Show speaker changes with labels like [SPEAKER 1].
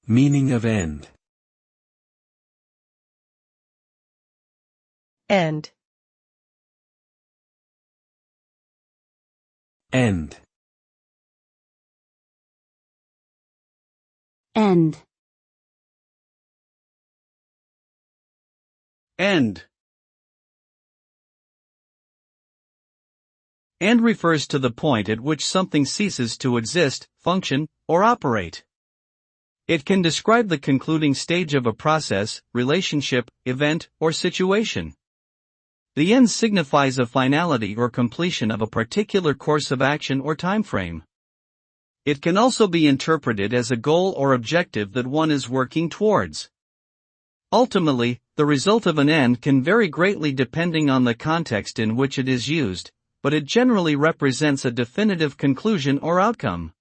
[SPEAKER 1] Meaning of end.
[SPEAKER 2] End.
[SPEAKER 1] End.
[SPEAKER 3] End.
[SPEAKER 4] End. End refers to the point at which something ceases to exist, function, or operate. It can describe the concluding stage of a process, relationship, event, or situation. The end signifies a finality or completion of a particular course of action or time frame. It can also be interpreted as a goal or objective that one is working towards. Ultimately, the result of an end can vary greatly depending on the context in which it is used, but it generally represents a definitive conclusion or outcome.